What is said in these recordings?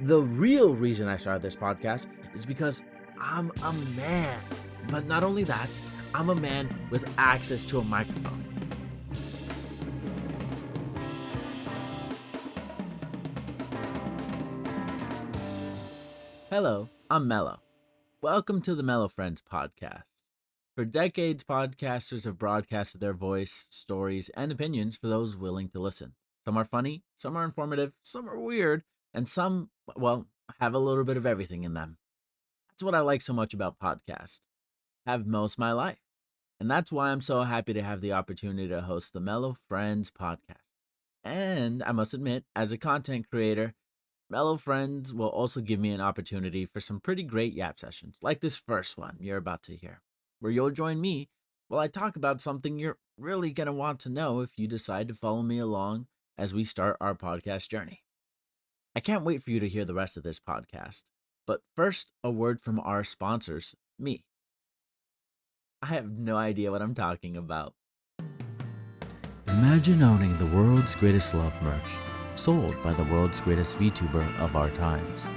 The real reason I started this podcast is because I'm a man. But not only that, I'm a man with access to a microphone. Hello, I'm Mellow. Welcome to the Mellow Friends podcast. For decades, podcasters have broadcasted their voice, stories, and opinions for those willing to listen. Some are funny, some are informative, some are weird, and some, well, have a little bit of everything in them. That's what I like so much about podcasts. Have most of my life. And that's why I'm so happy to have the opportunity to host the Mellow Friends podcast. And I must admit, as a content creator, Mellow Friends will also give me an opportunity for some pretty great yap sessions, like this first one you're about to hear, where you'll join me while I talk about something you're really going to want to know if you decide to follow me along as we start our podcast journey. I can't wait for you to hear the rest of this podcast. But first, a word from our sponsors, me. I have no idea what I'm talking about. Imagine owning the world's greatest love merch, sold by the world's greatest VTuber of our times.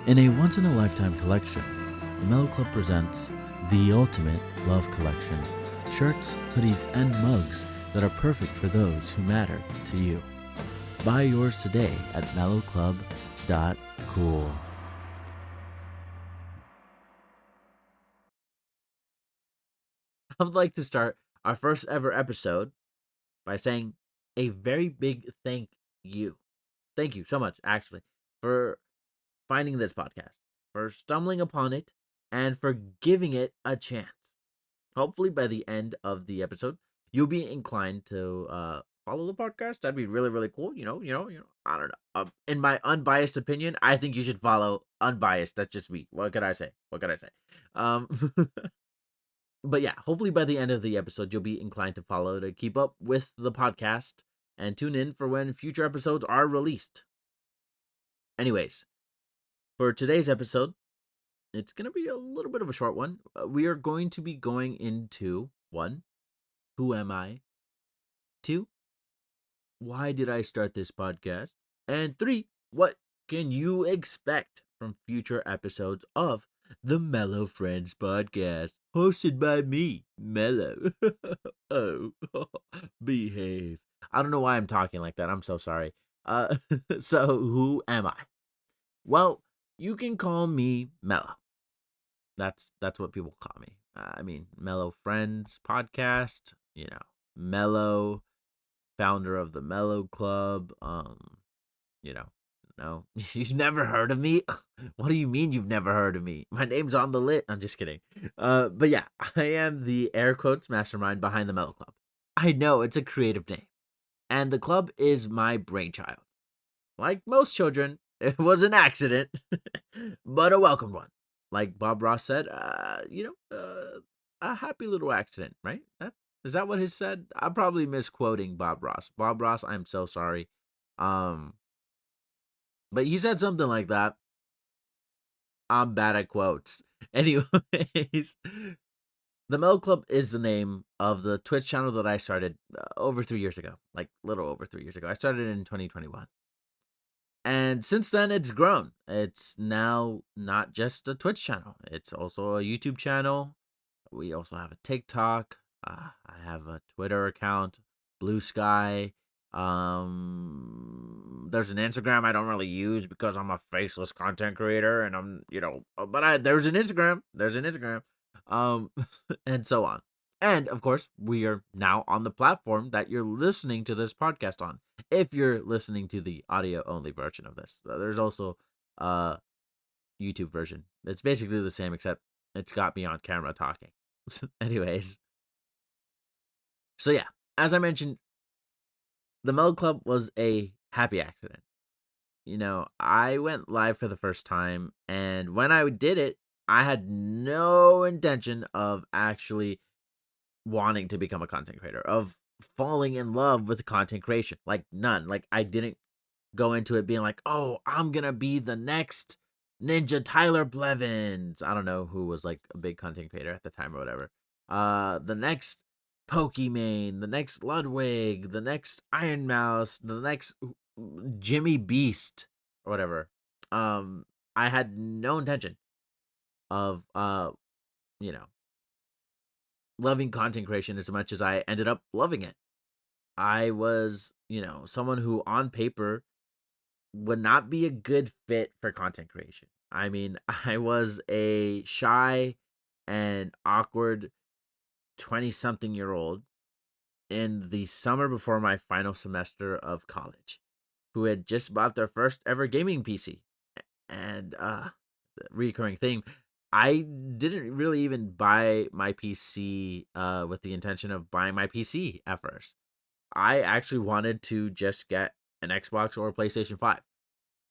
In a once-in-a-lifetime collection, the Mellow Club presents the ultimate love collection, shirts, hoodies, and mugs that are perfect for those who matter to you. Buy yours today at mellowclub.cool. I would like to start our first ever episode by saying a very big thank you. Thank you so much, actually, for finding this podcast, for stumbling upon it, and for giving it a chance. Hopefully, by the end of the episode, you'll be inclined to follow the podcast. That'd be really, really cool. You know. I don't know. In my unbiased opinion, I think you should follow unbiased. That's just me. What could I say? Um, but yeah, hopefully by the end of the episode, you'll be inclined to follow to keep up with the podcast and tune in for when future episodes are released. Anyways, for today's episode, it's going to be a little bit of a short one. We are going to be going into 1, who am I? 2, why did I start this podcast? And 3, what can you expect from future episodes of the Mellow Friends podcast, hosted by me, Mellow. Oh, behave. I don't know why I'm talking like that. I'm so sorry. So who am I? Well, you can call me Mellow. That's what people call me. I mean, Mellow Friends podcast. Mellow, founder of the Mellow Club. No, you've never heard of me. What do you mean you've never heard of me? My name's on the lit. I'm just kidding. But yeah, I am the air quotes mastermind behind the Mellow Club. I know it's a creative name, and the club is my brainchild. Like most children, it was an accident, but a welcome one. Like Bob Ross said, a happy little accident, right? Is that what he said? I'm probably misquoting Bob Ross. Bob Ross, I'm so sorry. But he said something like that. I'm bad at quotes. Anyways, the Mellow Club is the name of the Twitch channel that I started over 3 years ago. Like, little over 3 years ago. I started in 2021. And since then, it's grown. It's now not just a Twitch channel. It's also a YouTube channel. We also have a TikTok. I have a Twitter account, Blue Sky. There's an Instagram I don't really use because I'm a faceless content creator, and there's an Instagram. And so on. And of course, we are now on the platform that you're listening to this podcast on. If you're listening to the audio only version of this, there's also a YouTube version. It's basically the same, except it's got me on camera talking. Anyways, so yeah, as I mentioned, the Mellow Club was a happy accident. I went live for the first time, and when I did it, I had no intention of actually wanting to become a content creator, of falling in love with content creation. Like, none. Like, I didn't go into it being like, oh, I'm gonna be the next Ninja Tyler Blevins. I don't know who was like a big content creator at the time or whatever. The next Pokimane, the next Ludwig, the next Iron Mouse, the next Jimmy Beast or whatever. um I had no intention of you know, loving content creation as much as I ended up loving it. I was, someone who on paper would not be a good fit for content creation. I mean, I was a shy and awkward 20 something year old in the summer before my final semester of college who had just bought their first ever gaming PC. And the recurring theme, I didn't really even buy my PC with the intention of buying my PC at first. I actually wanted to just get an Xbox or a PlayStation 5.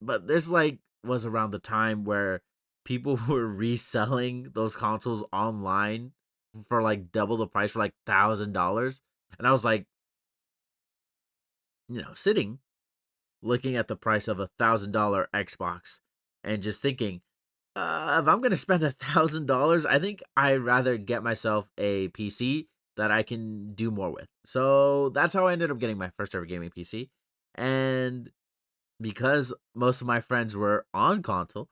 But this was around the time where people were reselling those consoles online for like double the price for like $1,000. And I was like, sitting looking at the price of $1,000 Xbox and just thinking, if I'm gonna spend $1,000, I think I'd rather get myself a PC that I can do more with. So that's how I ended up getting my first ever gaming PC. And because most of my friends were on console,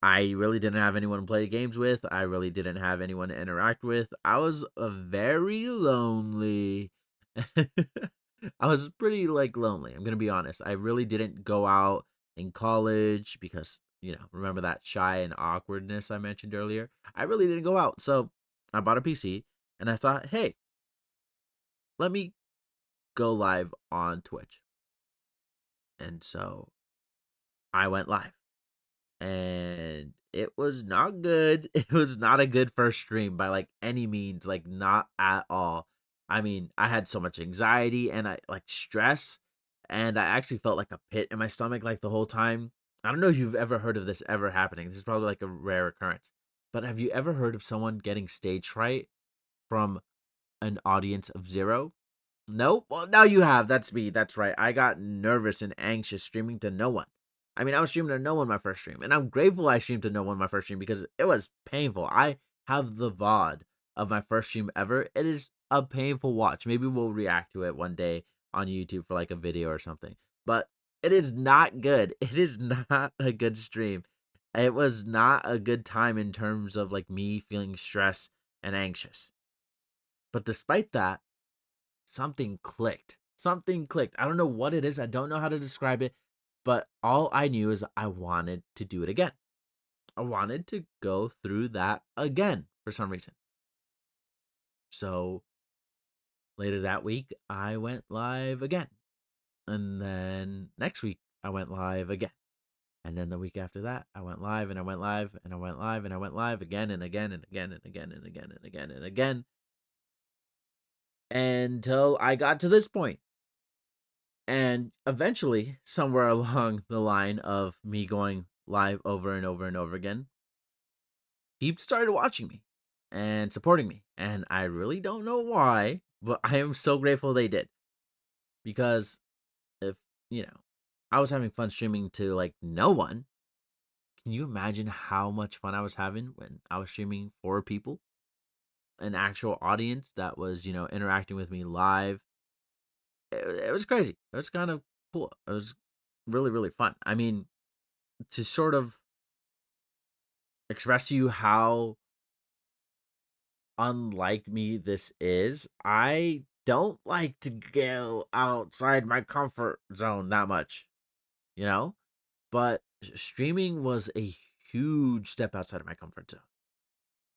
I really didn't have anyone to play games with. I really didn't have anyone to interact with. I was very lonely. I was pretty lonely. I'm gonna be honest. I really didn't go out in college because remember that shy and awkwardness I mentioned earlier. I really didn't go out, so I bought a PC and I thought, hey, let me go live on Twitch. And so I went live. And it was not good. It was not a good first stream by any means, not at all. I mean, I had so much anxiety and I stress, and I actually felt like a pit in my stomach the whole time. I don't know if you've ever heard of this ever happening. This is probably a rare occurrence. But have you ever heard of someone getting stage fright from an audience of zero? Nope. Well, now you have. That's me. That's right. I got nervous and anxious streaming to no one. I mean, I was streaming to no one my first stream, and I'm grateful I streamed to no one my first stream because it was painful. I have the VOD of my first stream ever. It is a painful watch. Maybe we'll react to it one day on YouTube for a video or something. But it is not good. It is not a good stream. It was not a good time in terms of me feeling stressed and anxious. But despite that, something clicked. Something clicked. I don't know what it is. I don't know how to describe it, but all I knew is I wanted to do it again. I wanted to go through that again for some reason. So later that week, I went live again. And then next week, I went live again. And then the week after that, I went live and I went live and I went live and I went live again and again and again and again and again and again and again until I got to this point. And eventually, somewhere along the line of me going live over and over and over again, people started watching me and supporting me. And I really don't know why, but I am so grateful they did. Because if, I was having fun streaming to no one, can you imagine how much fun I was having when I was streaming for people? An actual audience that was, interacting with me live. It was crazy. It was kind of cool. It was really, really fun. I mean, to sort of express to you how unlike me this is, I don't like to go outside my comfort zone that much, you know? But streaming was a huge step outside of my comfort zone.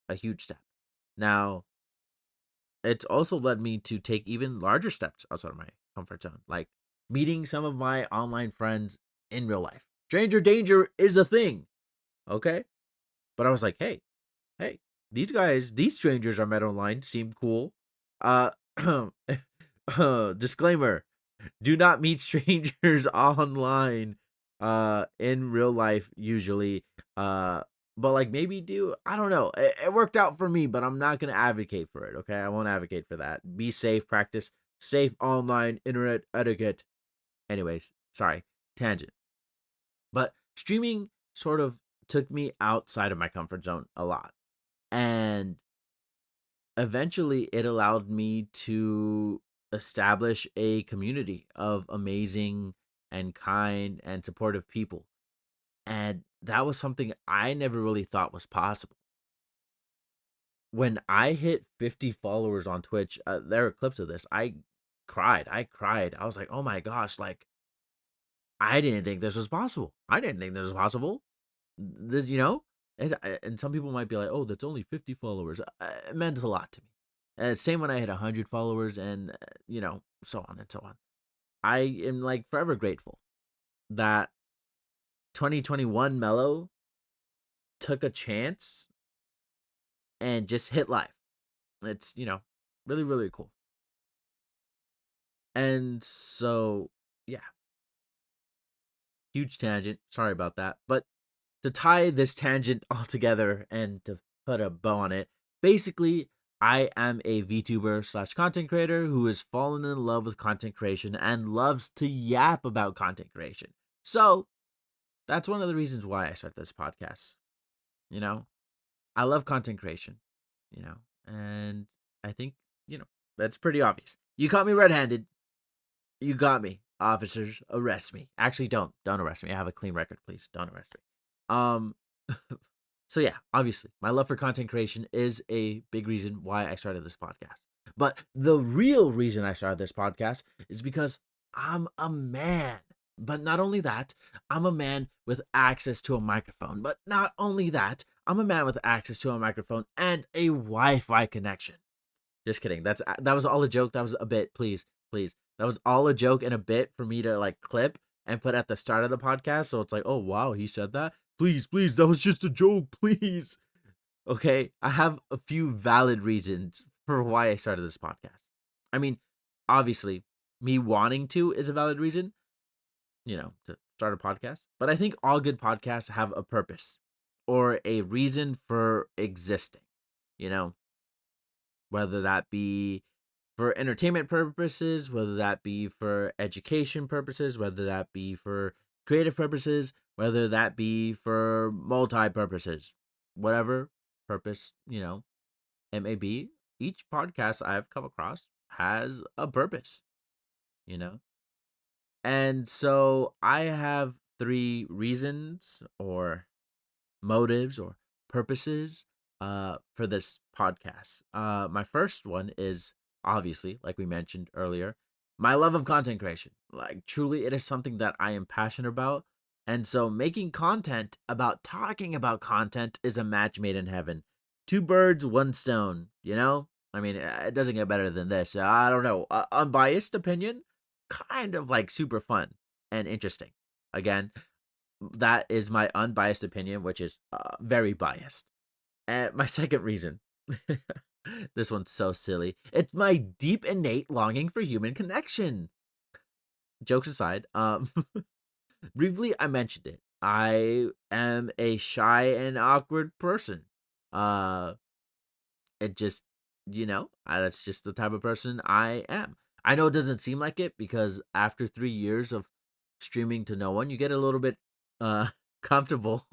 A huge step. Now, it's also led me to take even larger steps outside of my comfort zone, like meeting some of my online friends in real life. Stranger danger is a thing, okay? But I was like, hey, these guys, these strangers I met online seem cool. Uh, disclaimer: do not meet strangers online. In real life usually. But maybe do. I don't know. It worked out for me, but I'm not gonna advocate for it. Okay, I won't advocate for that. Be safe. Practice safe online internet etiquette. Anyways, sorry, tangent. But streaming sort of took me outside of my comfort zone a lot. And eventually it allowed me to establish a community of amazing and kind and supportive people. And that was something I never really thought was possible. When I hit 50 followers on Twitch, there are clips of this. I cried. I cried. I was like, oh my gosh, like, I didn't think this was possible. I didn't think this was possible. This, and some people might be like, oh, that's only 50 followers. It meant a lot to me. Same when I hit 100 followers and, so on and so on. I am like forever grateful that 2021 Mellow took a chance and just hit live. It's, really, really cool. And so, yeah, huge tangent. Sorry about that. But to tie this tangent all together and to put a bow on it, basically, I am a VTuber slash content creator who has fallen in love with content creation and loves to yap about content creation. So that's one of the reasons why I started this podcast. I love content creation, and I think, that's pretty obvious. You caught me red-handed. You got me. Officers, arrest me. Actually, don't arrest me. I have a clean record, please. Don't arrest me. Um so yeah, obviously, my love for content creation is a big reason why I started this podcast. But the real reason I started this podcast is because I'm a man. But not only that, I'm a man with access to a microphone. But not only that, I'm a man with access to a microphone and a Wi-Fi connection. Just kidding. That was all a joke. That was a bit. Please, please. That was all a joke and a bit for me to like clip and put at the start of the podcast. So it's like, oh wow, he said that. Please, please, that was just a joke. Please. Okay, I have a few valid reasons for why I started this podcast. I mean, obviously, me wanting to is a valid reason, to start a podcast. But I think all good podcasts have a purpose or a reason for existing, you know, whether that be for entertainment purposes, whether that be for education purposes, whether that be for creative purposes, whether that be for multi purposes, whatever purpose, it may be. Each podcast I've come across has a purpose, you know? And so I have three reasons or motives or purposes for this podcast. My first one is obviously, like we mentioned earlier, my love of content creation. Like truly it is something that I am passionate about. And so making content about talking about content is a match made in heaven. Two birds, one stone, I mean, it doesn't get better than this. I don't know. Unbiased opinion, kind of like super fun and interesting. Again, that is my unbiased opinion, which is very biased. And my second reason, this one's so silly. It's my deep innate longing for human connection. Jokes aside, briefly I mentioned it. I am a shy and awkward person. Uh, it just, that's just the type of person I am. I know it doesn't seem like it because after 3 years of streaming to no one, you get a little bit uh comfortable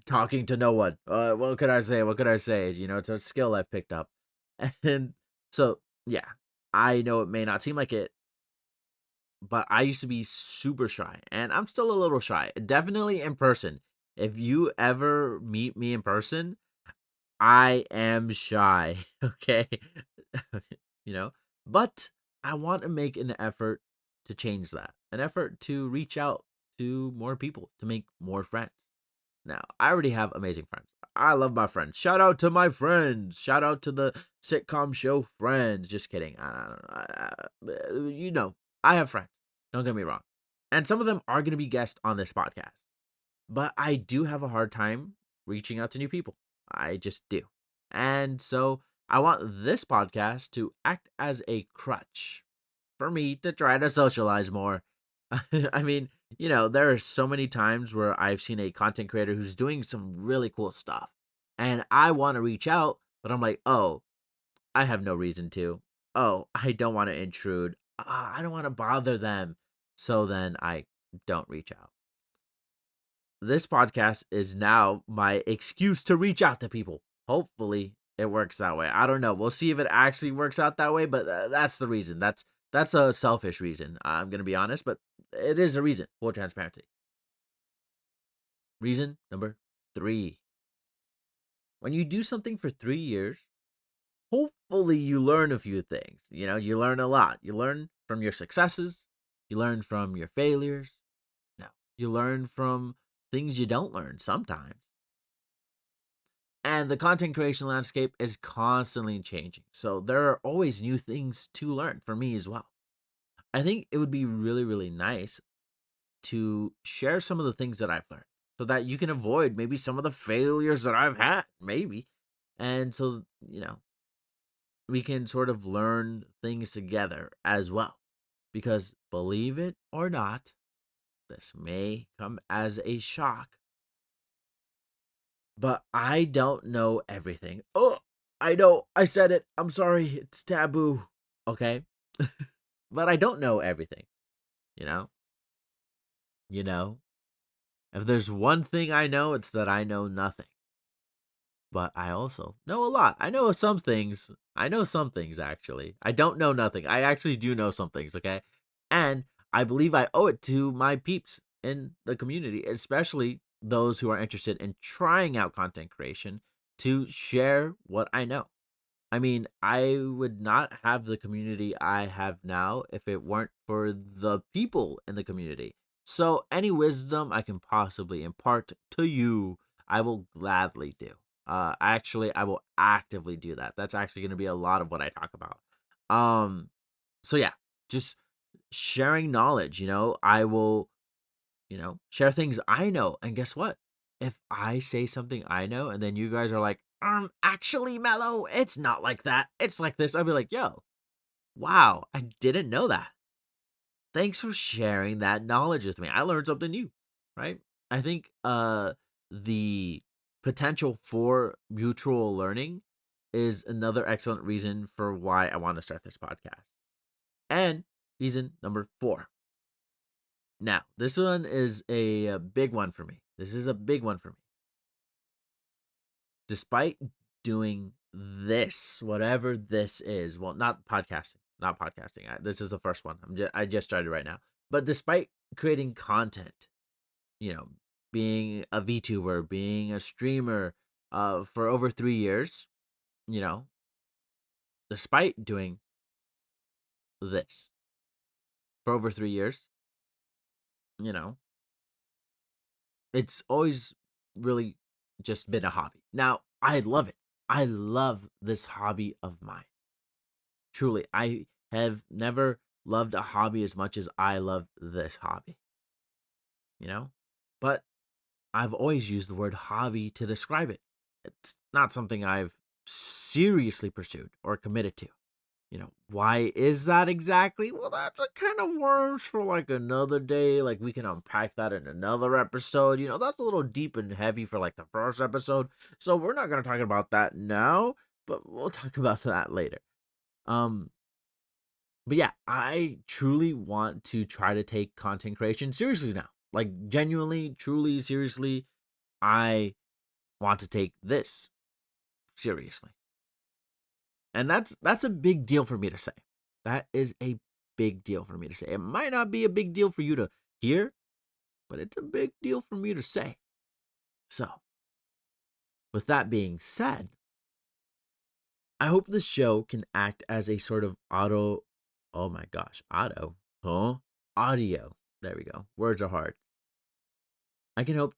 talking to no one. What could I say? What could I say? It's a skill I've picked up. And so, yeah, I know it may not seem like it, but I used to be super shy, and I'm still a little shy. Definitely in person. If you ever meet me in person, I am shy, okay? you know, but I want to make an effort to change that. An effort to reach out to more people, to make more friends. Now, I already have amazing friends. I love my friends. Shout out to my friends. Shout out to the sitcom show Friends. Just kidding. I have friends. Don't get me wrong. And some of them are going to be guests on this podcast. But I do have a hard time reaching out to new people. I just do. And so I want this podcast to act as a crutch for me to try to socialize more. I mean, there are so many times where I've seen a content creator who's doing some really cool stuff. And I want to reach out, but I'm like, oh, I have no reason to. Oh, I don't want to intrude. I don't want to bother them. So then I don't reach out. This podcast is now my excuse to reach out to people. Hopefully it works that way. I don't know. We'll see if it actually works out that way, but that's the reason. That's a selfish reason. I'm going to be honest, but it is a reason. Full transparency. Reason number 3. When you do something for 3 years, hopefully you learn a few things. You learn a lot. You learn from your successes, you learn from your failures. No, you learn from things you don't learn sometimes. And the content creation landscape is constantly changing. So there are always new things to learn for me as well. I think it would be really, really nice to share some of the things that I've learned so that you can avoid maybe some of the failures that I've had, maybe. And so, we can sort of learn things together as well. Because believe it or not, this may come as a shock, but I don't know everything. Oh, I know. I said it. I'm sorry. It's taboo. Okay. But I don't know everything, you know? You know? If there's one thing I know, it's that I know nothing. But I also know a lot. I know some things. I know some things, actually. I don't know nothing. I actually do know some things, okay? And I believe I owe it to my peeps in the community, especially those who are interested in trying out content creation, to share what I know. I mean, I would not have the community I have now if it weren't for the people in the community. So, any wisdom I can possibly impart to you, I will gladly do. Actually, I will actively do that. That's actually going to be a lot of what I talk about. So yeah, just sharing knowledge. I will, share things I know. And guess what? If I say something I know, and then you guys are like, actually, Mellow, it's not like that. It's like this. I'll be like, yo, wow, I didn't know that. Thanks for sharing that knowledge with me. I learned something new, right? I think the potential for mutual learning is another excellent reason for why I want to start this podcast. And reason number 4. Now, this one is a big one for me. This is a big one for me. Despite doing this, whatever this is, well, not podcasting, not podcasting. This is the first one. I just started right now. But despite creating content, you know, being a VTuber, being a streamer, for over 3 years, you know, despite doing this for over 3 years, you know, it's always really just been a hobby. Now, I love it. I love this hobby of mine. Truly, I have never loved a hobby as much as I love this hobby, you know? But I've always used the word hobby to describe it. It's not something I've seriously pursued or committed to. Why is that exactly? Well, that's a kind of worms for like another day. Like we can unpack that in another episode. That's a little deep and heavy for like the first episode. So we're not going to talk about that now, but we'll talk about that later. Um, but yeah, I truly want to try to take content creation seriously now. Like genuinely, truly, seriously, I want to take this seriously. And that's a big deal for me to say. That is a big deal for me to say. It might not be a big deal for you to hear, but it's a big deal for me to say. So, with that being said, I hope this show can act as a sort of oh my gosh, huh? Audio. There we go. Words are hard. I can hope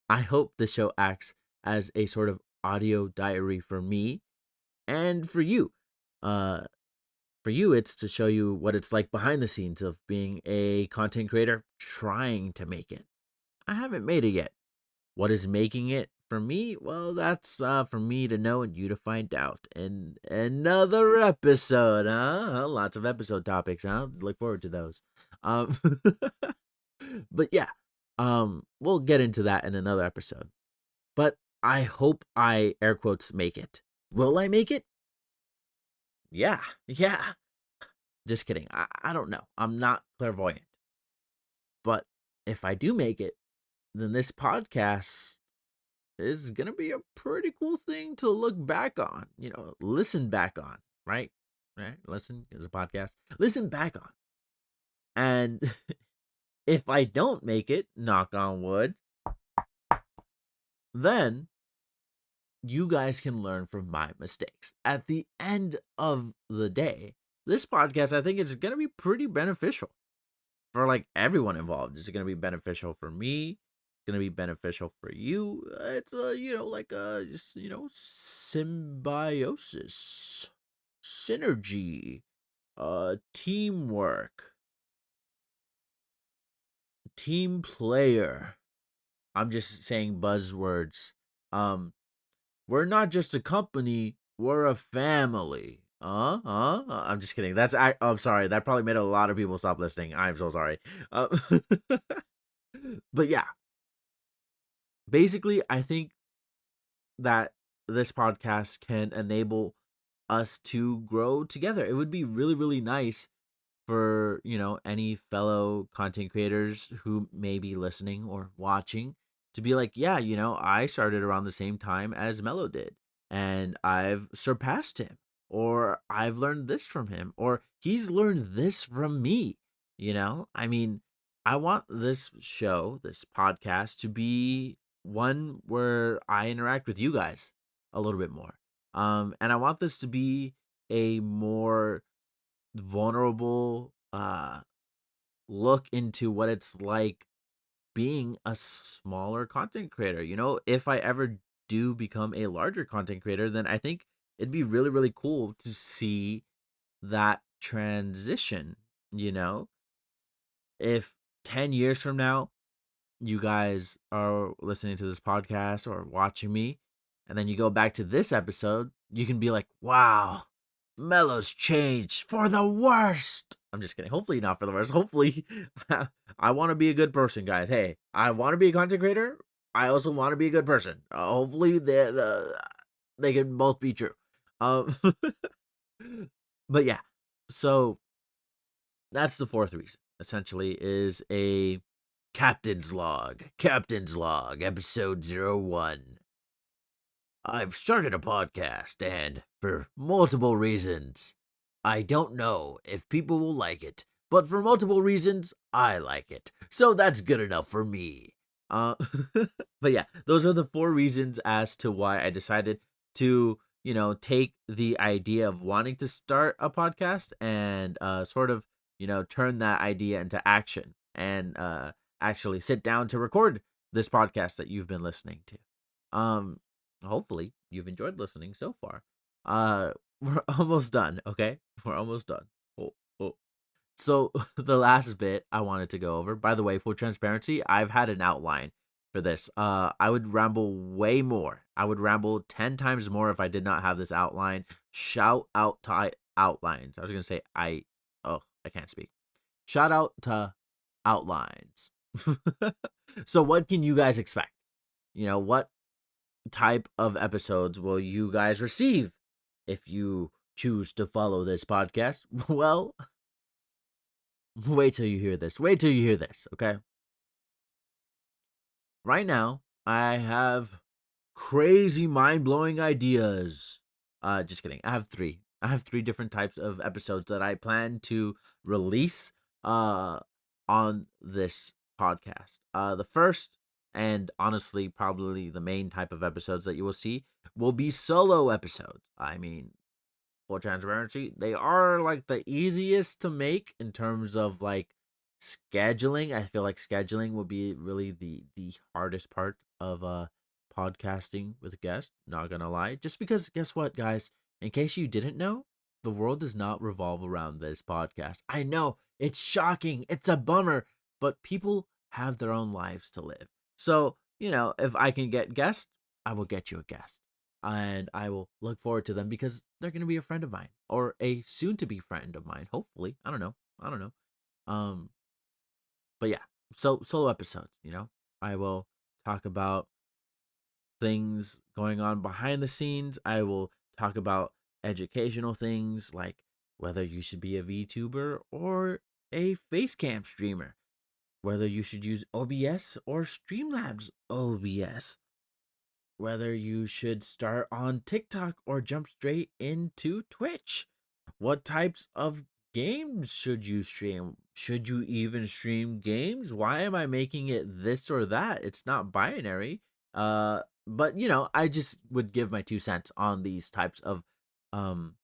I hope this show acts as a sort of audio diary for me and for you. Uh For you, it's to show you what it's like behind the scenes of being a content creator trying to make it. I haven't made it yet. What is making it for me? Well, that's for me to know and you to find out in another episode, huh? Lots of episode topics, huh? Look forward to those. Um, but yeah, we'll get into that in another episode. But I hope I air quotes make it. Will I make it? Yeah. Just kidding. I don't know. I'm not clairvoyant. But if I do make it, then this podcast is going to be a pretty cool thing to look back on, listen back on, right? Right? Listen is a podcast. Listen back on. And if I don't make it, knock on wood, then you guys can learn from my mistakes. At the end of the day, this podcast, I think, is going to be pretty beneficial for like everyone involved. It's going to be beneficial for me. It's going to be beneficial for you. It's like just symbiosis, synergy, teamwork, team player. I'm just saying buzzwords. We're not just a company, we're a family. I'm just kidding. I'm sorry. That probably made a lot of people stop listening. I'm so sorry. Uh, but yeah, basically, I think that this podcast can enable us to grow together. It would be really, really nice for, any fellow content creators who may be listening or watching to be like, yeah, I started around the same time as Mellow did, and I've surpassed him, or I've learned this from him, or he's learned this from me. I mean, I want this show, this podcast, to be one where I interact with you guys a little bit more. And I want this to be a more vulnerable look into what it's like being a smaller content creator. If I ever do become a larger content creator, then I think it'd be really, really cool to see that transition. You know, if 10 years from now you guys are listening to this podcast or watching me, and then you go back to this episode, you can be like, wow, Mellow's changed for the worst. I'm just kidding. Hopefully not for the worst. Hopefully, I want to be a good person, guys. Hey, I want to be a content creator. I also want to be a good person. Hopefully, they can both be true. Um, but yeah, so that's the fourth reason. Essentially, is a Captain's Log. Captain's Log, episode 01. I've started a podcast, and for multiple reasons, I don't know if people will like it, but for multiple reasons, I like it. So that's good enough for me. Uh, but yeah, those are the four reasons as to why I decided to, take the idea of wanting to start a podcast and sort of, turn that idea into action and actually sit down to record this podcast that you've been listening to. Um, Hopefully you've enjoyed listening so far. We're almost done, okay? We're almost done. Oh, oh. So the last bit I wanted to go over, by the way, for transparency, I've had an outline for this. I would ramble way more. I would ramble 10 times more if I did not have this outline. Shout out to outlines. I was going to say I can't speak. Shout out to outlines. So what can you guys expect? What type of episodes will you guys receive if you choose to follow this podcast? Well, wait till you hear this. Wait till you hear this, okay? Right now, I have crazy mind-blowing ideas. Just kidding. I have three. I have three different types of episodes that I plan to release on this podcast. The first, and honestly probably the main type of episodes that you will see, will be solo episodes. I mean, for transparency, they are like the easiest to make in terms of like scheduling. I feel like scheduling will be really the hardest part of podcasting with a guest, not gonna lie. Just because guess what, guys? In case you didn't know, the world does not revolve around this podcast. I know it's shocking, it's a bummer, but people have their own lives to live. So, if I can get guests, I will get you a guest, and I will look forward to them because they're going to be a friend of mine or a soon to be friend of mine. Hopefully, I don't know. I don't know. Um, but yeah, so solo episodes. I will talk about things going on behind the scenes. I will talk about educational things like whether you should be a VTuber or a facecam streamer, whether you should use OBS or Streamlabs OBS, whether you should start on TikTok or jump straight into Twitch. What types of games should you stream? Should you even stream games? Why am I making it this or that? It's not binary. But I just would give my 2 cents on these types of um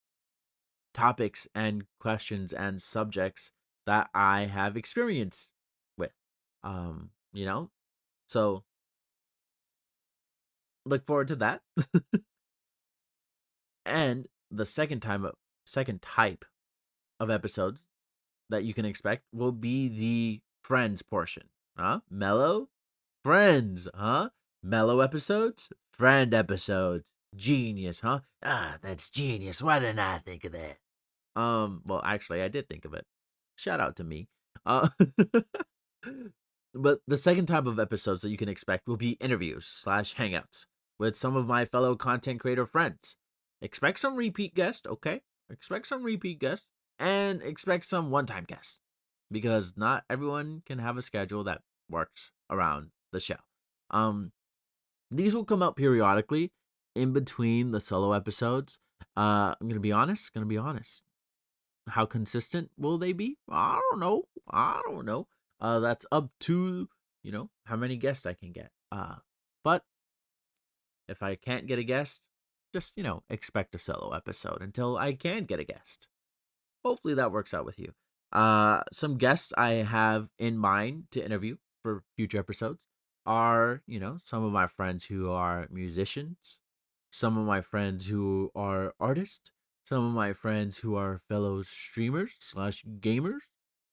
topics and questions and subjects that I have experience with. Um, you know, so look forward to that. And the second type of episodes that you can expect will be the friends portion. Huh? Mellow friends, huh? Mellow episodes, friend episodes. Genius, huh? Ah, that's genius. Why didn't I think of that? Well, actually, I did think of it. Shout out to me. Uh, but the second type of episodes that you can expect will be interviews slash hangouts with some of my fellow content creator friends. Expect some repeat guests, okay? Expect some repeat guests and expect some one-time guests because not everyone can have a schedule that works around the show. Um, these will come out periodically in between the solo episodes. I'm gonna be honest. Gonna be honest. How consistent will they be? I don't know. I don't know. That's up to how many guests I can get. But if I can't get a guest, just expect a solo episode until I can get a guest. Hopefully that works out with you. Some guests I have in mind to interview for future episodes are, some of my friends who are musicians, some of my friends who are artists, some of my friends who are fellow streamers slash gamers,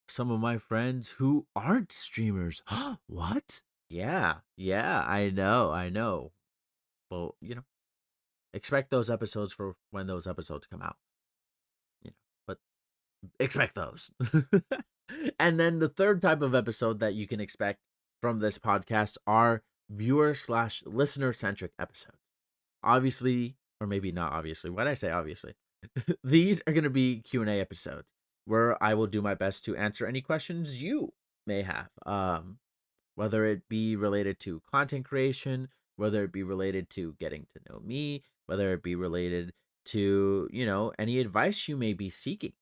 some of my friends who aren't streamers. What? Yeah, I know. Well, expect those episodes for when those episodes come out. But expect those. And then the third type of episode that you can expect from this podcast are viewer slash listener centric episodes. Obviously, or maybe not obviously. Why did I say obviously? These are going to be Q&A episodes where I will do my best to answer any questions you may have. Whether it be related to content creation, whether it be related to getting to know me, whether it be related to, any advice you may be seeking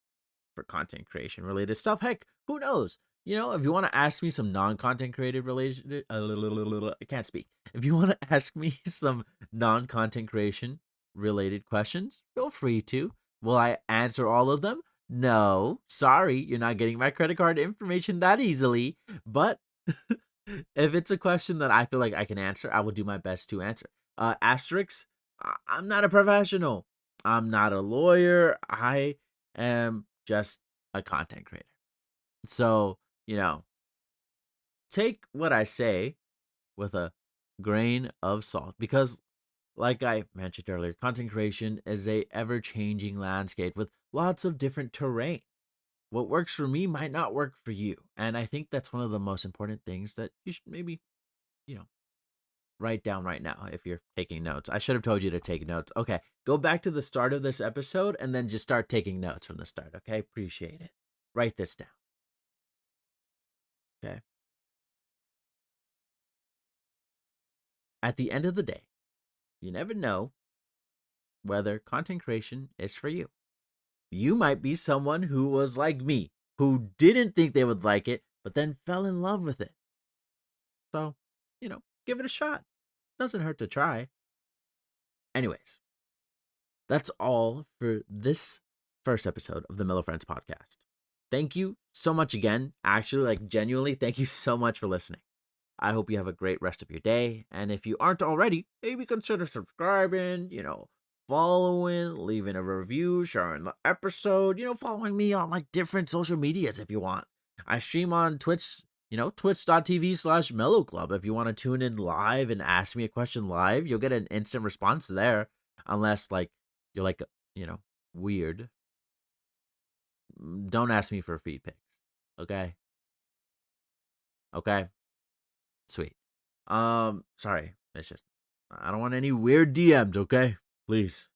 for content creation related stuff. Heck, who knows? If you want to ask me some non-content created related, I can't speak. If you want to ask me some non-content creation related questions, feel free to. Will I answer all of them? No, sorry, you're not getting my credit card information that easily. But if it's a question that I feel like I can answer, I will do my best to answer. Asterix, I'm not a professional. I'm not a lawyer. I am just a content creator. So, take what I say with a grain of salt because like I mentioned earlier, content creation is a ever-changing landscape with lots of different terrain. What works for me might not work for you, and I think that's one of the most important things that you should maybe, you know, write down right now if you're taking notes. I should have told you to take notes. Okay, go back to the start of this episode and then just start taking notes from the start, okay? Appreciate it. Write this down, okay? At the end of the day, you never know whether content creation is for you. You might be someone who was like me, who didn't think they would like it, but then fell in love with it. So, give it a shot. Doesn't hurt to try. Anyways, that's all for this first episode of the Mellow Friends podcast. Thank you so much again. Actually, genuinely, thank you so much for listening. I hope you have a great rest of your day. And if you aren't already, maybe consider subscribing, following, leaving a review, sharing the episode, following me on different social medias if you want. I stream on Twitch, twitch.tv/Mellow Club. If you want to tune in live and ask me a question live, you'll get an instant response there. Unless you're weird. Don't ask me for feed pics. Okay? Okay? Sweet. Sorry. It's just I don't want any weird DMs, okay? Please.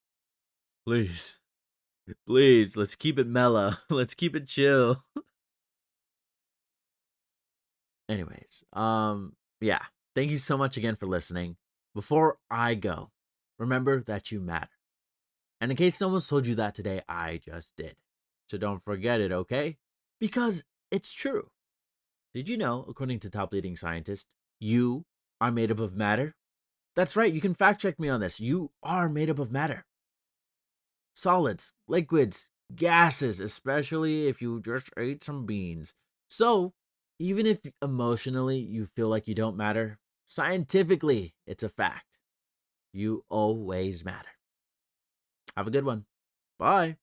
Please. Please, let's keep it mellow. Let's keep it chill. Anyways, yeah. Thank you so much again for listening. Before I go, remember that you matter. And in case someone's told you that today, I just did. So don't forget it, okay? Because it's true. Did you know, according to top leading scientists, you are made up of matter? That's right, you can fact check me on this. You are made up of matter. Solids, liquids, gases, especially if you just ate some beans. So, even if emotionally you feel like you don't matter, scientifically it's a fact. You always matter. Have a good one. Bye.